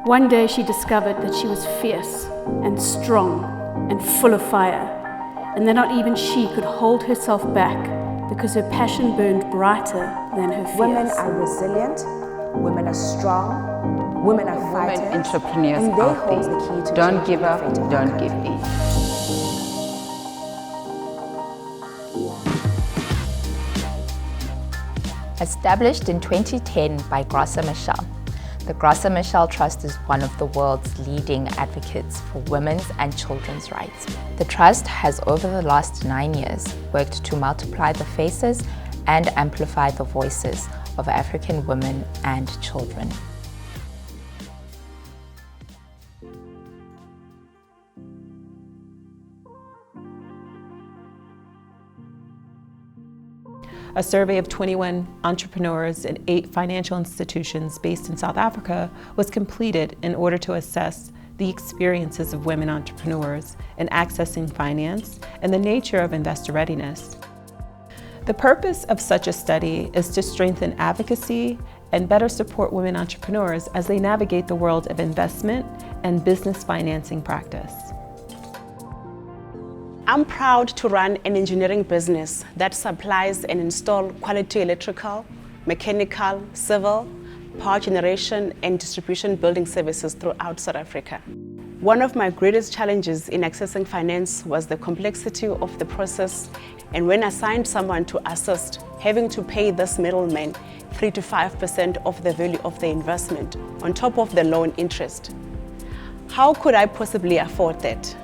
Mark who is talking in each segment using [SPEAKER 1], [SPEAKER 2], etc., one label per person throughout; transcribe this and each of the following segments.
[SPEAKER 1] One day she discovered that she was fierce and strong and full of fire, and that not even she could hold herself back because her passion burned brighter than her fears.
[SPEAKER 2] Women are resilient, women are strong, women are fighters,
[SPEAKER 3] women entrepreneurs
[SPEAKER 2] and they
[SPEAKER 3] out
[SPEAKER 2] hold
[SPEAKER 3] there.
[SPEAKER 2] the key to
[SPEAKER 3] Don't give
[SPEAKER 2] the
[SPEAKER 3] up,
[SPEAKER 2] fate of
[SPEAKER 3] don't
[SPEAKER 2] our
[SPEAKER 3] give
[SPEAKER 2] country.
[SPEAKER 3] in.
[SPEAKER 4] Established in 2010 by Graca Machel, the Graca Machel Trust is one of the world's leading advocates for women's and children's rights. The Trust has over the last 9 years worked to multiply the faces and amplify the voices of African women and children.
[SPEAKER 5] A survey of 21 entrepreneurs in 8 financial institutions based in South Africa was completed in order to assess the experiences of women entrepreneurs in accessing finance and the nature of investor readiness. The purpose of such a study is to strengthen advocacy and better support women entrepreneurs as they navigate the world of investment and business financing practice.
[SPEAKER 6] I'm proud to run an engineering business that supplies and installs quality electrical, mechanical, civil, power generation and distribution building services throughout South Africa. One of my greatest challenges in accessing finance was the complexity of the process, and when assigned someone to assist, having to pay this middleman 3 to 5% of the value of the investment on top of the loan interest. How could I possibly afford that?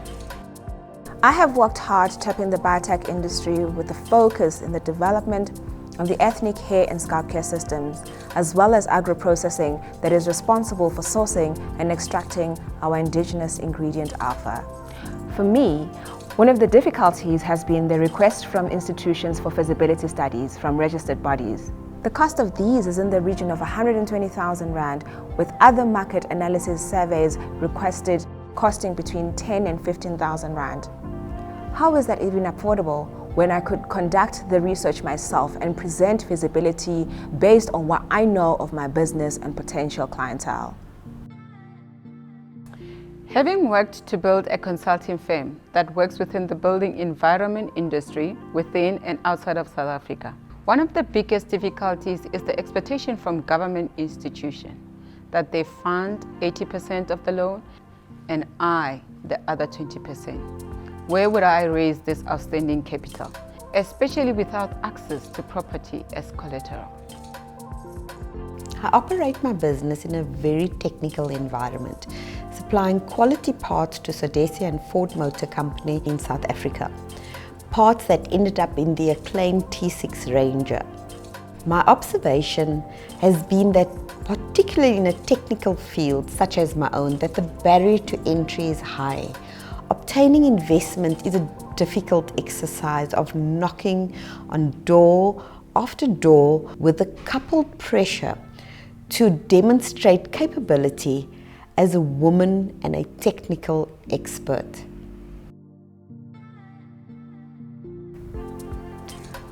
[SPEAKER 2] I have worked hard tapping the biotech industry with a focus in the development of the ethnic hair and scalp care systems, as well as agro-processing that is responsible for sourcing and extracting our indigenous ingredient alpha. For me, one of the difficulties has been the request from institutions for feasibility studies from registered bodies. The cost of these is in the region of 120,000 Rand, with other market analysis surveys requested costing between 10 and 15,000 Rand. How is that even affordable when I could conduct the research myself and present feasibility based on what I know of my business and potential clientele?
[SPEAKER 3] Having worked to build a consulting firm that works within the building environment industry within and outside of South Africa, one of the biggest difficulties is the expectation from government institutions that they fund 80% of the loan and I the other 20%. Where would I raise this outstanding capital, especially without access to property as collateral?
[SPEAKER 7] I operate my business in a very technical environment, supplying quality parts to Sodesia and Ford Motor Company in South Africa, parts that ended up in the acclaimed T6 Ranger. My observation has been that, particularly in a technical field such as my own, that the barrier to entry is high. Obtaining investment is a difficult exercise of knocking on door after door with a coupled pressure to demonstrate capability as a woman and a technical expert.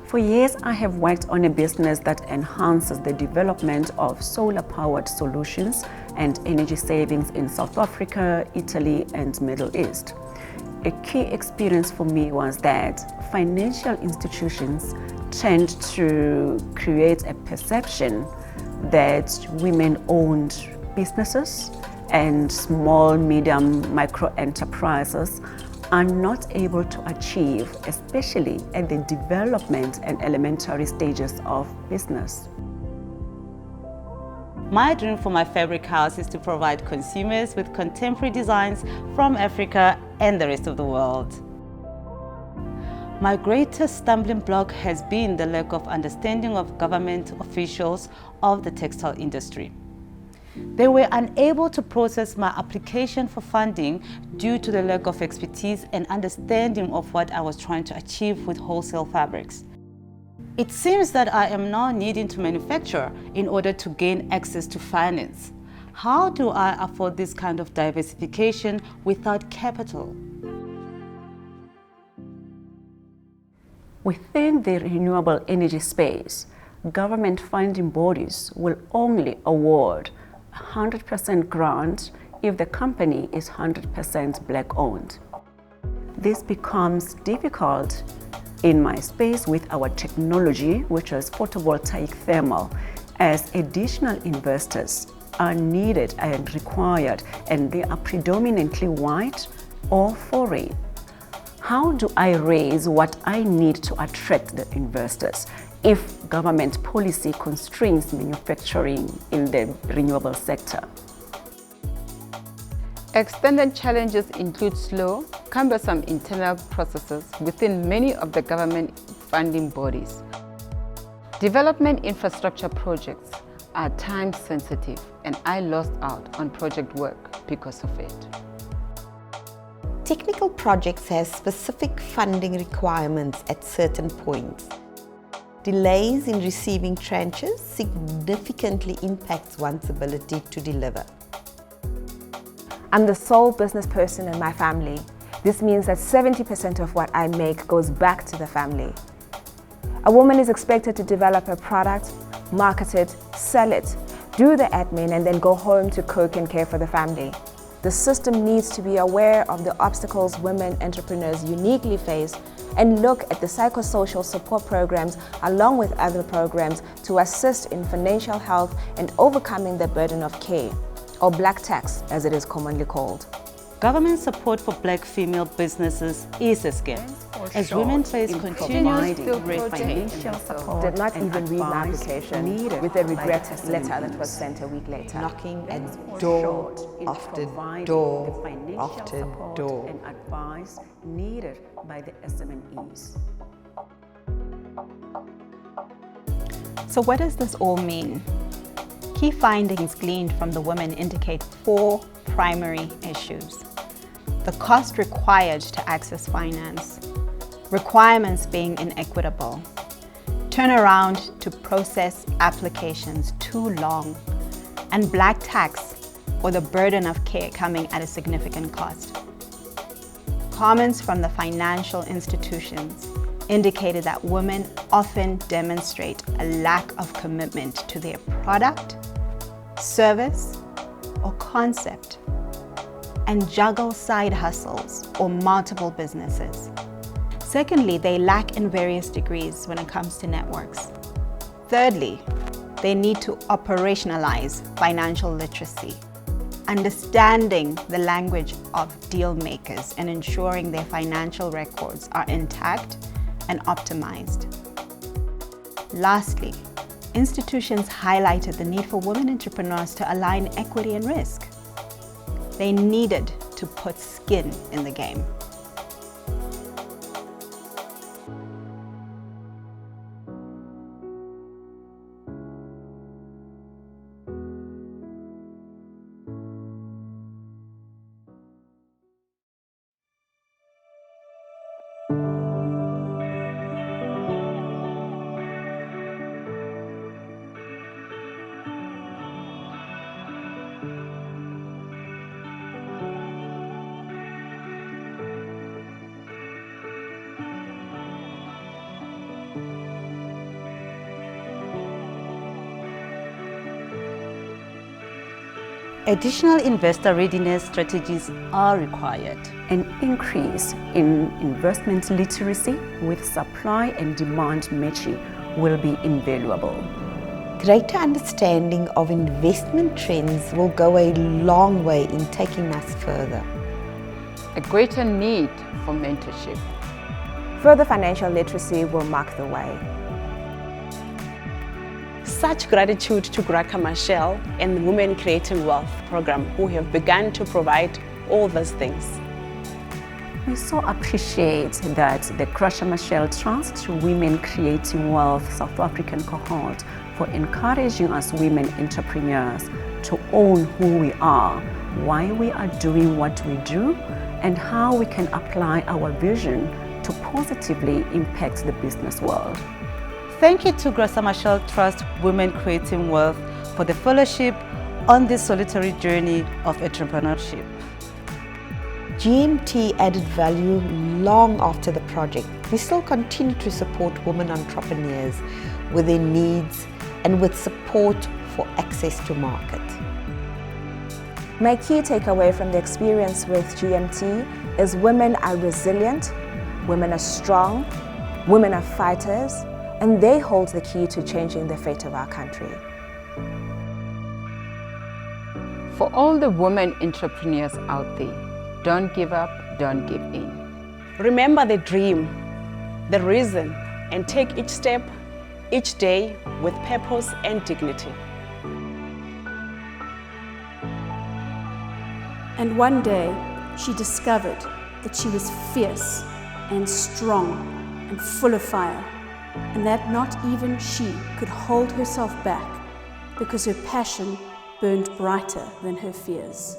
[SPEAKER 8] For years, I have worked on a business that enhances the development of solar-powered solutions and energy savings in South Africa, Italy, and Middle East. A key experience for me was that financial institutions tend to create a perception that women-owned businesses and small, medium, micro enterprises are not able to achieve, especially at the development and elementary stages of business.
[SPEAKER 9] My dream for my fabric house is to provide consumers with contemporary designs from Africa and the rest of the world. My greatest stumbling block has been the lack of understanding of government officials of the textile industry. They were unable to process my application for funding due to the lack of expertise and understanding of what I was trying to achieve with wholesale fabrics. It seems that I am now needing to manufacture in order to gain access to finance. How do I afford this kind of diversification without capital?
[SPEAKER 8] Within the renewable energy space, government funding bodies will only award 100% grant if the company is 100% black owned. This becomes difficult in my space with our technology, which is photovoltaic thermal, as additional investors are needed and required, and they are predominantly white or foreign. How do I raise what I need to attract the investors if government policy constrains manufacturing in the renewable sector?
[SPEAKER 3] Extended challenges include slow, cumbersome internal processes within many of the government funding bodies. Development infrastructure projects are time sensitive, and I lost out on project work because of it.
[SPEAKER 7] Technical projects have specific funding requirements at certain points. Delays in receiving tranches significantly impacts one's ability to deliver.
[SPEAKER 2] I'm the sole business person in my family. This means that 70% of what I make goes back to the family. A woman is expected to develop a product, market it, sell it, do the admin, and then go home to cook and care for the family. The system needs to be aware of the obstacles women entrepreneurs uniquely face and look at the psychosocial support programs along with other programs to assist in financial health and overcoming the burden of care, or black tax as it is commonly called.
[SPEAKER 9] Government support for black female businesses is a scam, as women face continuous
[SPEAKER 8] financial support.
[SPEAKER 2] Did not even read my application with a regret letter that was sent a week later.
[SPEAKER 7] Knocking at door after door after door.
[SPEAKER 8] And advice needed by the SMEs.
[SPEAKER 10] So what does this all mean? Key findings gleaned from the women indicate 4 primary issues. The cost required to access finance, requirements being inequitable, turnaround to process applications too long, and black tax, or the burden of care coming at a significant cost. Comments from the financial institutions indicated that women often demonstrate a lack of commitment to their product, service, or concept, and juggle side hustles or multiple businesses. Secondly, they lack in various degrees when it comes to networks. Thirdly, they need to operationalize financial literacy, understanding the language of deal makers and ensuring their financial records are intact and optimized. Lastly, institutions highlighted the need for women entrepreneurs to align equity and risk. They needed to put skin in the game.
[SPEAKER 9] Additional investor readiness strategies are required.
[SPEAKER 8] An increase in investment literacy with supply and demand matching will be invaluable.
[SPEAKER 7] Greater understanding of investment trends will go a long way in taking us further.
[SPEAKER 3] A greater need for mentorship.
[SPEAKER 2] Further financial literacy will mark the way.
[SPEAKER 6] Such gratitude to Graca Machel and the Women Creating Wealth program, who have begun to provide all those things.
[SPEAKER 8] We so appreciate that the Graca Machel Trust Women Creating Wealth South African cohort for encouraging us women entrepreneurs to own who we are, why we are doing what we do, and how we can apply our vision to positively impact the business world.
[SPEAKER 9] Thank you to Graca Machel Trust Women Creating Wealth for the fellowship on this solitary journey of entrepreneurship.
[SPEAKER 7] GMT added value long after the project. We still continue to support women entrepreneurs with their needs and with support for access to market.
[SPEAKER 2] My key takeaway from the experience with GMT is women are resilient, women are strong, women are fighters, and they hold the key to changing the fate of our country.
[SPEAKER 3] For all the women entrepreneurs out there, don't give up, don't give in.
[SPEAKER 6] Remember the dream, the reason, and take each step, each day with purpose and dignity.
[SPEAKER 1] And one day, she discovered that she was fierce and strong and full of fire, and that not even she could hold herself back because her passion burned brighter than her fears.